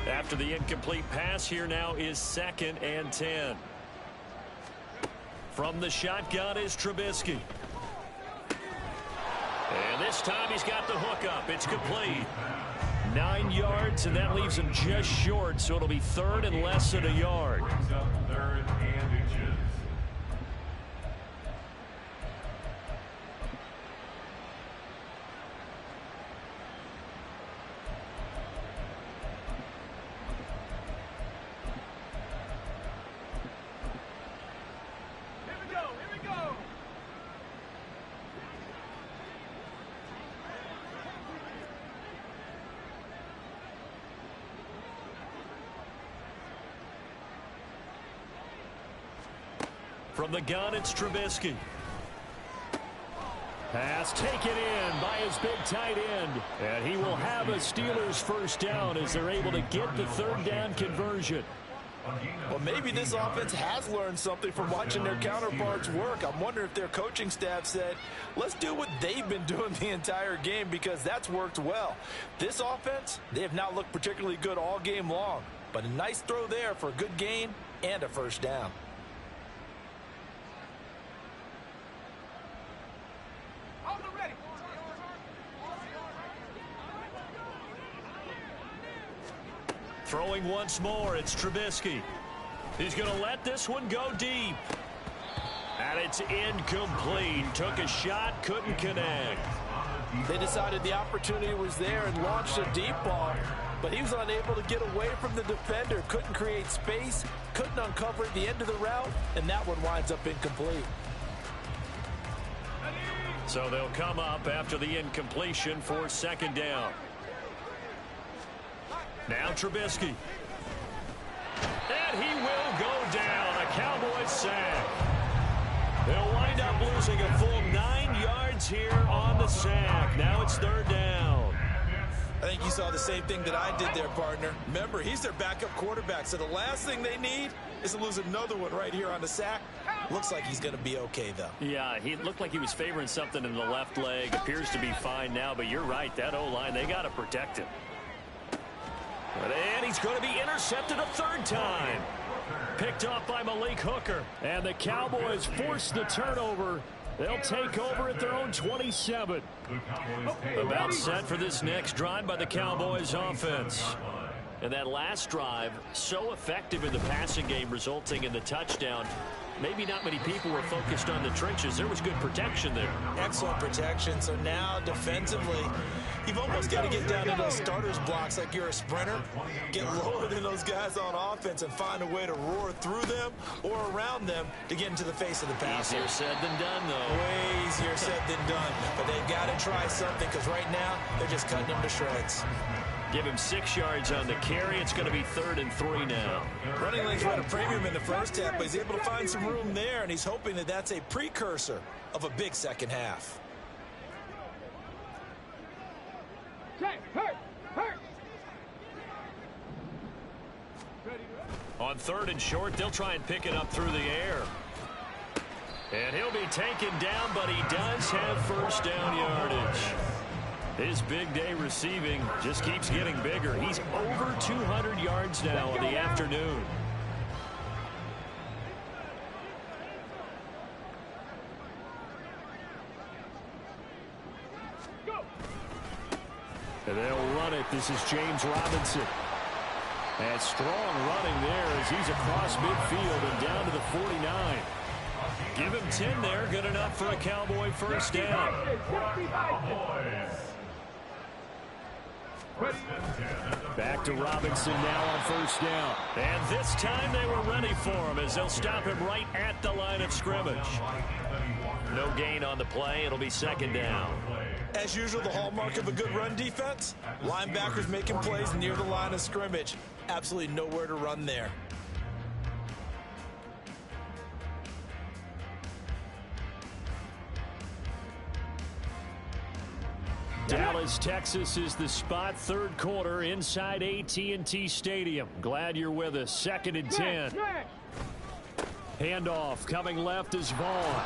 After the incomplete pass, here now is 2nd and 10. From the shotgun is Trubisky. And this time he's got the hook up. It's complete. 9 yards, and that leaves him just short, so it'll be 3rd and less than a yard. Brings up 3rd and inches. From the gun, it's Trubisky. Pass taken in by his big tight end. And he will have a Steelers first down as they're able to get the 3rd down conversion. Well, maybe this offense has learned something from watching their counterparts work. I'm wondering if their coaching staff said, let's do what they've been doing the entire game, because that's worked well. This offense, they have not looked particularly good all game long, but a nice throw there for a good gain and a first down. Throwing once more, it's Trubisky. He's going to let this one go deep. And it's incomplete. Took a shot, couldn't connect. They decided the opportunity was there and launched a deep ball, but he was unable to get away from the defender. Couldn't create space, couldn't uncover at the end of the route, and that one winds up incomplete. So they'll come up after the incompletion for second down. Now Trubisky. And he will go down. A Cowboys sack. They'll wind up losing a full 9 yards here on the sack. Now it's third down. I think you saw the same thing that I did there, partner. Remember, he's their backup quarterback, so the last thing they need is to lose another one right here on the sack. Looks like he's going to be okay, though. Yeah, he looked like he was favoring something in the left leg. Appears to be fine now, but you're right. That O-line, they got to protect him. And he's going to be intercepted a third time. Picked off by Malik Hooker. And the Cowboys force the turnover. They'll take over at their own 27. About set for this next drive by the Cowboys offense. And that last drive, so effective in the passing game, resulting in the touchdown. Maybe not many people were focused on the trenches. There was good protection there. Excellent protection. So now defensively, you've almost got to get down to those starters blocks like you're a sprinter. Get lower than those guys on offense and find a way to roar through them or around them to get into the face of the passer. Easier said than done, though. Way easier said than done. But they've got to try something because right now they're just cutting them to shreds. Give him 6 yards on the carry. It's going to be 3rd and 3 now. Running lanes were at a premium in the first half, but he's able to find some room there, and he's hoping that that's a precursor of a big second half. On 3rd and short, they'll try and pick it up through the air. And he'll be taken down, but he does have first down yardage. His big day receiving just keeps getting bigger. He's over 200 yards now in the afternoon. And they'll run it. This is James Robinson. And strong running there as he's across midfield and down to the 49. Give him 10 there. Good enough for a Cowboy first down. Back to Robinson now on first down. And this time they were ready for him as they'll stop him right at the line of scrimmage. No gain on the play. It'll be second down. As usual, the hallmark of a good run defense, linebackers making plays near the line of scrimmage. Absolutely nowhere to run there. Dallas, Texas is the spot. 3rd quarter inside AT&T Stadium. Glad you're with us. 2nd and 10. Handoff coming left is Vaughn.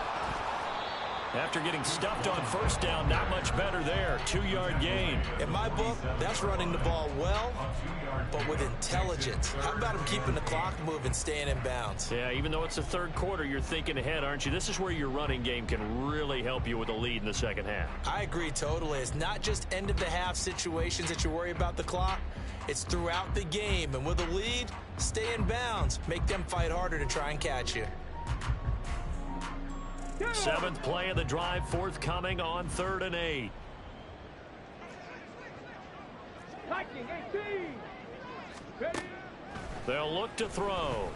After getting stuffed on first down, not much better there. 2-yard gain. In my book, that's running the ball well, but with intelligence. How about him keeping the clock moving, staying in bounds? Yeah, even though it's the 3rd quarter, you're thinking ahead, aren't you? This is where your running game can really help you with a lead in the second half. I agree totally. It's not just end-of-the-half situations that you worry about the clock. It's throughout the game. And with a lead, stay in bounds. Make them fight harder to try and catch you. 7th play of the drive, forthcoming on 3rd and 8. They'll look to throw.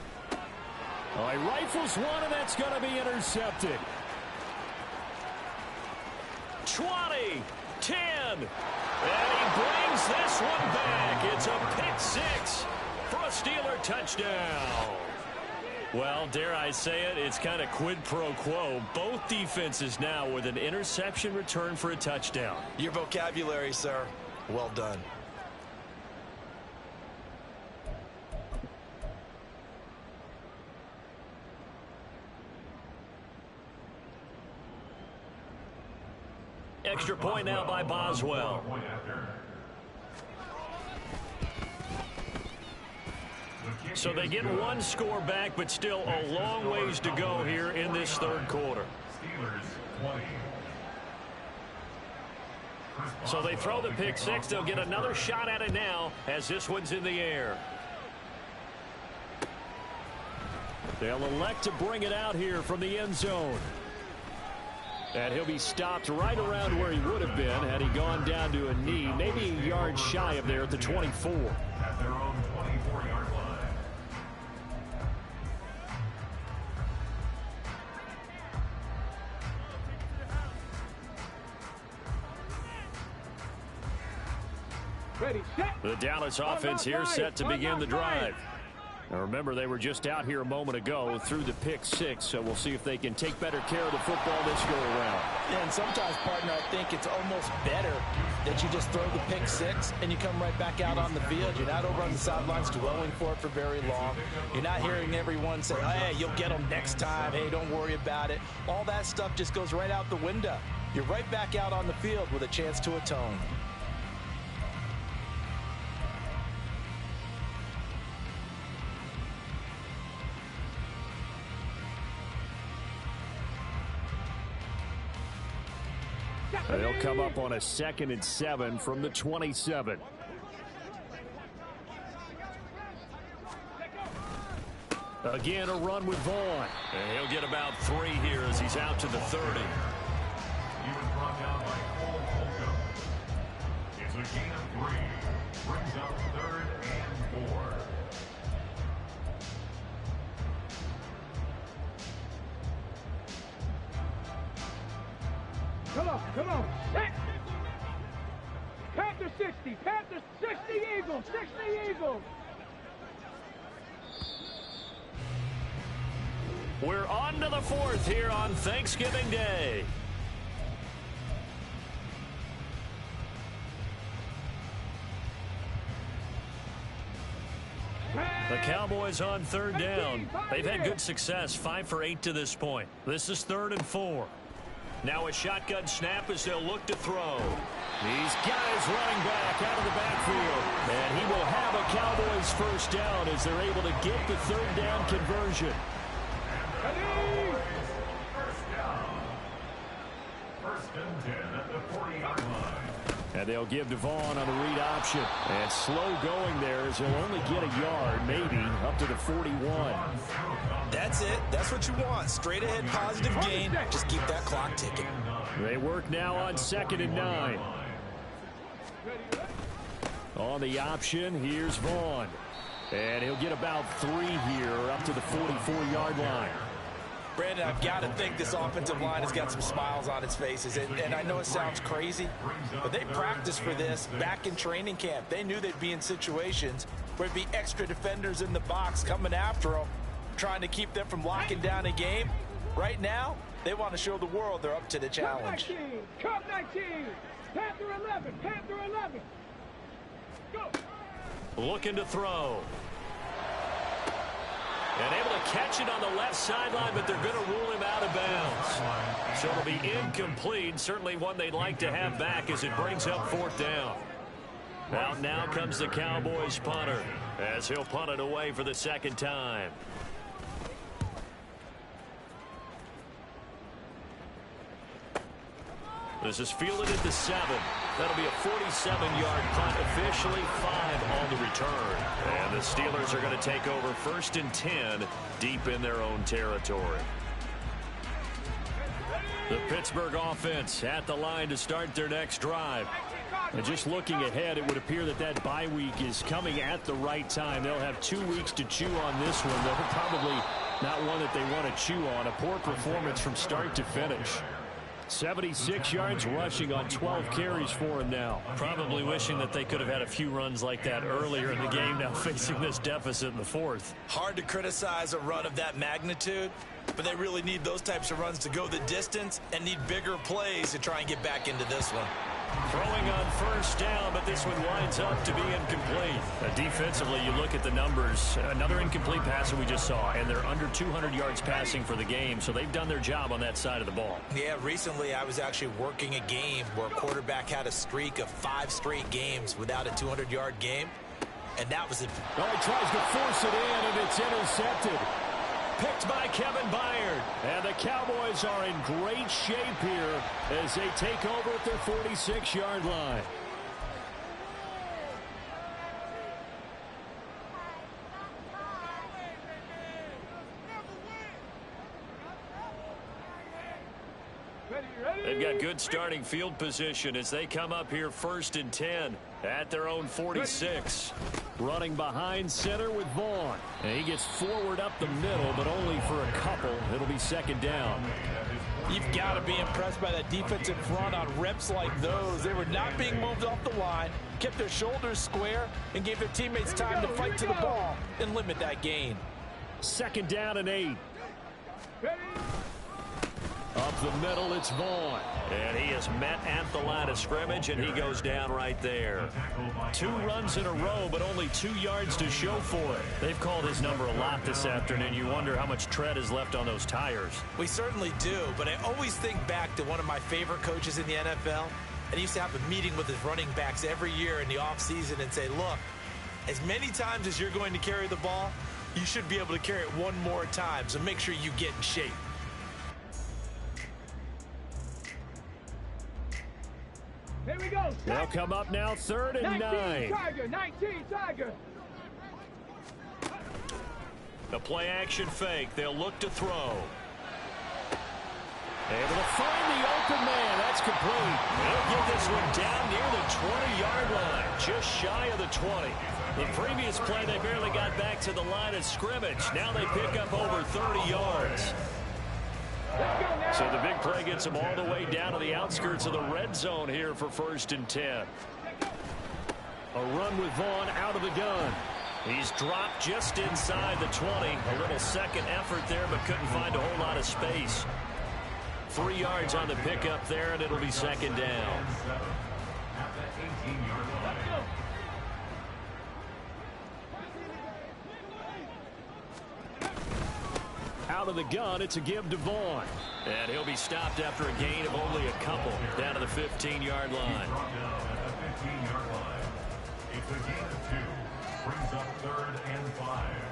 Oh, he rifles one, and that's going to be intercepted. 20, 10, and he brings this one back. It's a pick 6 for a Steeler touchdown. Well, dare I say it, it's kind of quid pro quo. Both defenses now with an interception return for a touchdown. Your vocabulary, sir. Well done. Extra point now by Boswell. So they get one score back, but still a long ways to go here in this 3rd quarter. So they throw the pick 6. They'll get another shot at it now as this one's in the air. They'll elect to bring it out here from the end zone. And he'll be stopped right around where he would have been had he gone down to a knee, maybe a yard shy of there at the 24. At their own 24-yard line. Ready, set. The Dallas offense here set to begin the drive. Now remember, they were just out here a moment ago through the pick six, so we'll see if they can take better care of the football this go around. Yeah, and sometimes, partner, I think it's almost better that you just throw the pick six and you come right back out on the field. You're not over on the sidelines dwelling for it for very long. You're not hearing everyone say, oh, hey, you'll get them next time. Hey, don't worry about it. All that stuff just goes right out the window. You're right back out on the field with a chance to atone. They'll come up on a 2nd and 7 from the 27. Again, a run with Vaughn. And he'll get about 3 here as he's out to the 30. He was brought down by Cole Holcomb. It's a gain of 3. Brings up 3rd and 4. Come on, set. Panther 60, Panther 60 Eagles, 60 Eagles. We're on to the 4th here on Thanksgiving Day. The Cowboys on 3rd down. They've had good success, 5 for 8 to this point. This is 3rd and 4. Now a shotgun snap as they'll look to throw. He's got his running back out of the backfield. And he will have a Cowboys first down as they're able to get the 3rd down conversion. First down. 1st and 10 at the 40-yard line. And they'll give Devon on the read option. And slow going there as he'll only get a yard, maybe, up to the 41. That's it. That's what you want. Straight ahead positive gain. Just keep that clock ticking. They work now on 2nd and 9. On the option, here's Vaughn. And he'll get about 3 here up to the 44-yard line. Brandon, I've got to think this offensive line has got some smiles on its faces. And I know it sounds crazy, but they practiced for this back in training camp. They knew they'd be in situations where there'd be extra defenders in the box coming after them, trying to keep them from locking down a game. Right now, they want to show the world they're up to the challenge. Cup 19, Panther 11, Panther 11. Go. Looking to throw. And able to catch it on the left sideline, but they're going to rule him out of bounds. So it'll be incomplete. Certainly one they'd like to have back as it brings up 4th down. Out now comes the Cowboys punter as he'll punt it away for the 2nd time. This is fielded at the 7. That'll be a 47-yard punt, officially 5 on the return. And the Steelers are going to take over 1st and 10 deep in their own territory. The Pittsburgh offense at the line to start their next drive. And just looking ahead, it would appear that that bye week is coming at the right time. They'll have 2 weeks to chew on this one. They're probably not one that they want to chew on. A poor performance from start to finish. 76 yards rushing on 12 carries for him now. Probably wishing that they could have had a few runs like that earlier in the game, now facing this deficit in the 4th. Hard to criticize a run of that magnitude, but they really need those types of runs to go the distance and need bigger plays to try and get back into this one. Throwing on 1st down, but this one winds up to be incomplete. Defensively, you look at the numbers. Another incomplete pass that we just saw, and they're under 200 yards passing for the game, so they've done their job on that side of the ball. Yeah, recently I was actually working a game where a quarterback had a streak of 5 straight games without a 200-yard game, and that was it. Oh, he tries to force it in, and it's intercepted. Picked by Kevin Byard. And the Cowboys are in great shape here as they take over at their 46-yard line. They've got good starting field position as they come up here 1st and 10 at their own 46. Running behind center with Vaughn. And he gets forward up the middle, but only for a couple. It'll be 2nd down. You've got to be impressed by that defensive front on reps like those. They were not being moved off the line, kept their shoulders square, and gave their teammates time to fight to the ball and limit that gain. 2nd down and 8. Up the middle, it's Vaughn. And he is met at the line of scrimmage, and he goes down right there. 2 runs in a row, but only 2 yards to show for it. They've called his number a lot this afternoon. You wonder how much tread is left on those tires. We certainly do, but I always think back to one of my favorite coaches in the NFL. And he used to have a meeting with his running backs every year in the offseason and say, look, as many times as you're going to carry the ball, you should be able to carry it one more time, so make sure you get in shape. Here we go. They'll come up now 3rd and 9. 19 Tiger, 19 Tiger. The play action fake. They'll look to throw. Able to find the open man. That's complete. They'll get this one down near the 20-yard line, just shy of the 20. The previous play, they barely got back to the line of scrimmage. Now they pick up over 30 yards. So the big play gets them all the way down to the outskirts of the red zone here for 1st and 10. A run with Vaughn out of the gun. He's dropped just inside the 20. A little second effort there, but couldn't find a whole lot of space. 3 yards on the pickup there, and it'll be 2nd down. Out of the gun, it's a give to Vaughn. And he'll be stopped after a gain of only a couple down to the 15-yard line. It's a gain of 2. Brings up 3rd and 5.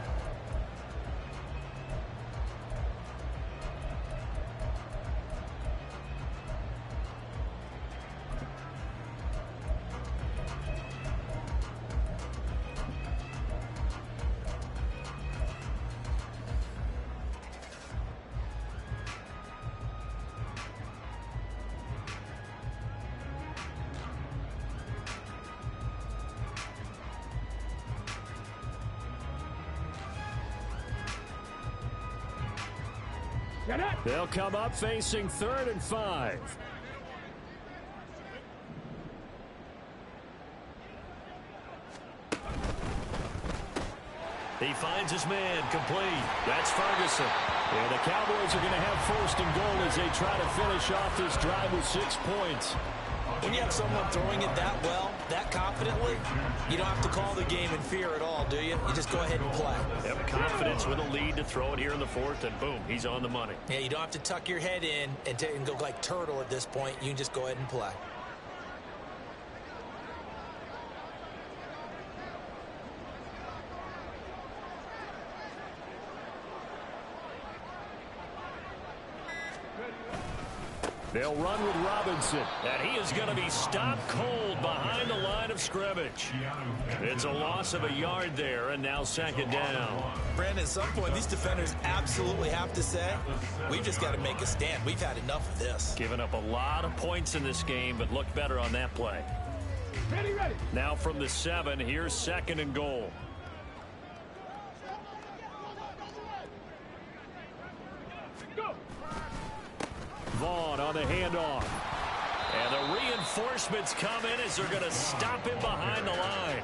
They'll come up facing 3rd and 5. He finds his man complete. That's Ferguson. Yeah, the Cowboys are going to have 1st and goal as they try to finish off this drive with 6 points. When you have someone throwing it that well, that confidently, you don't have to call the game in fear at all, do you? You just go ahead and play. Yep, confidence with a lead to throw it here in the 4th, and boom, he's on the money. Yeah, you don't have to tuck your head in and go like turtle at this point. You can just go ahead and play. They'll run with Robinson. And he is going to be stopped cold behind the line of scrimmage. It's a loss of a yard there, and now 2nd down. Brandon, at some point, these defenders absolutely have to say, we've just got to make a stand. We've had enough of this. Giving up a lot of points in this game, but looked better on that play. Ready. Now from the 7, here's 2nd and goal. Vaughn on the handoff. And the reinforcements come in as they're going to stop him behind the line.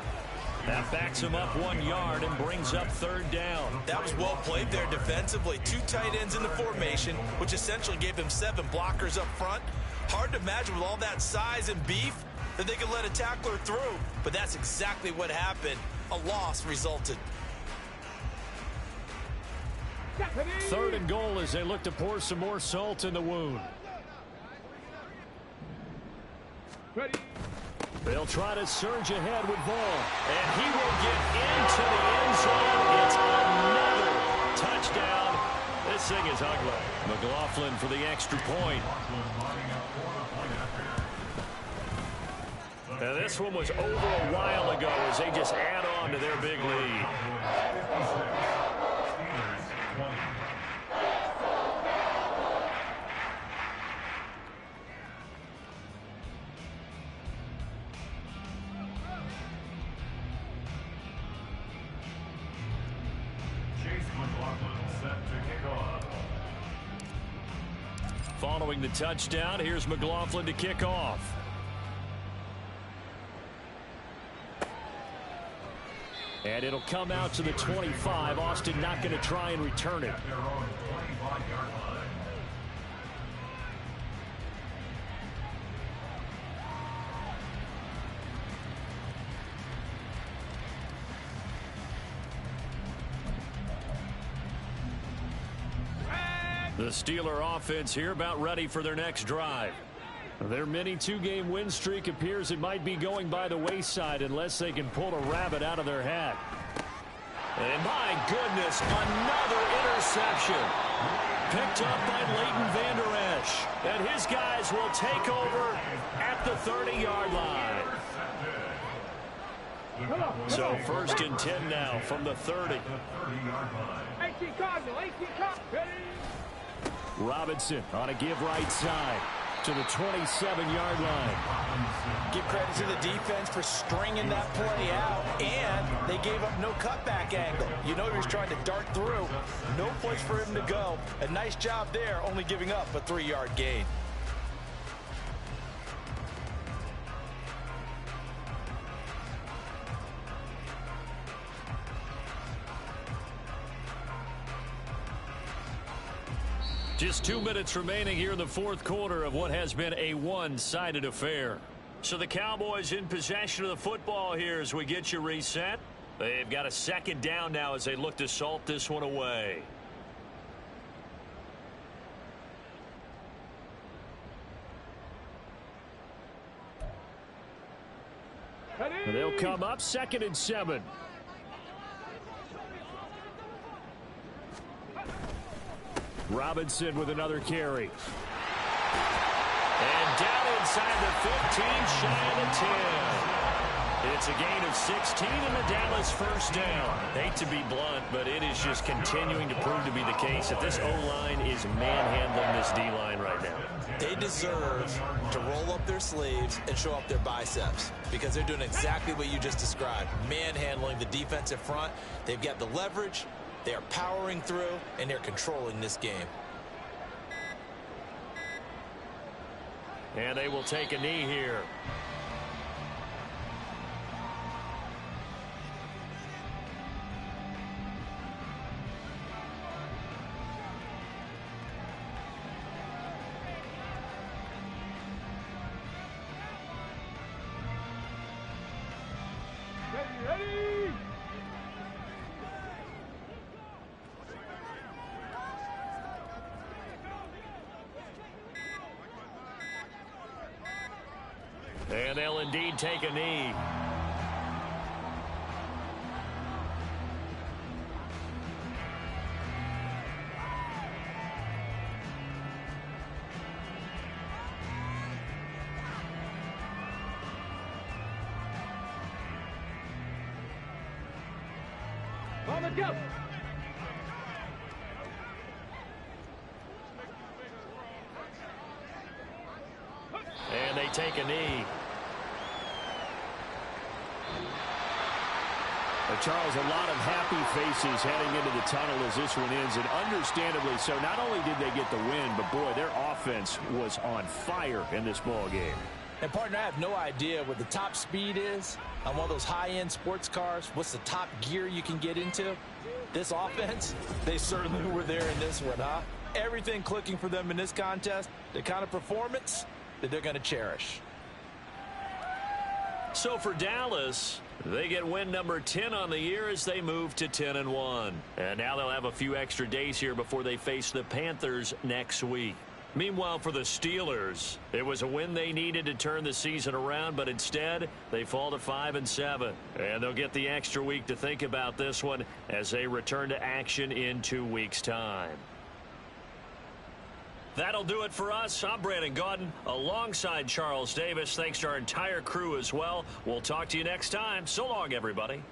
That backs him up 1 yard and brings up 3rd down. That was well played there defensively. 2 tight ends in the formation, which essentially gave them 7 blockers up front. Hard to imagine with all that size and beef that they could let a tackler through. But that's exactly what happened. A loss resulted. 3rd and goal as they look to pour some more salt in the wound. Ready. They'll try to surge ahead with Vaughn. And he will get into the end zone. It's another touchdown. This thing is ugly. McLaughlin for the extra point. Now this one was over a while ago as they just add on to their big lead. set to kick off. Following the touchdown, here's McLaughlin to kick off. And it'll come out to the 25. Austin not going to try and return it. At their own 25-yard line. The Steeler offense here about ready for their next drive. Their mini two-game win streak appears it might be going by the wayside unless they can pull a rabbit out of their hat. And my goodness, another interception. Picked up by Leighton Vander Esch. And his guys will take over at the 30-yard line. So 1st and 10 now from the 30. 18 Cardinal, 18 Cardinal. Robinson on a give right side to the 27-yard line. Give credit to the defense for stringing that play out, and they gave up no cutback angle. You know he was trying to dart through. No place for him to go. A nice job there, only giving up a 3-yard gain. Just 2 minutes remaining here in the 4th quarter of what has been a one-sided affair. So the Cowboys in possession of the football here as we get you reset. They've got a 2nd down now as they look to salt this one away. They'll come up 2nd and 7. Robinson with another carry. And down inside the 15, shy of the 10. It's a gain of 16 and the Dallas 1st down. Hate to be blunt, but it is just continuing to prove to be the case that this O-line is manhandling this D-line right now. They deserve to roll up their sleeves and show up their biceps because they're doing exactly what you just described, manhandling the defensive front. They've got the leverage. They are powering through, and they're controlling this game. And they will take a knee here. Ready! And they'll indeed take a knee. On the go! And they take a knee. Charles, a lot of happy faces heading into the tunnel as this one ends, and understandably so. Not only did they get the win, but boy, their offense was on fire in this ball game. And partner, I have no idea what the top speed is on one of those high-end sports cars. What's the top gear you can get into? This offense, they certainly were there in this one, huh? Everything clicking for them in this contest, the kind of performance that they're going to cherish. So for Dallas, they get win number 10 on the year as they move to 10-1. And now they'll have a few extra days here before they face the Panthers next week. Meanwhile, for the Steelers, it was a win they needed to turn the season around, but instead they fall to 5-7. And they'll get the extra week to think about this one as they return to action in 2 weeks' time. That'll do it for us. I'm Brandon Gaudin alongside Charles Davis. Thanks to our entire crew as well. We'll talk to you next time. So long, everybody.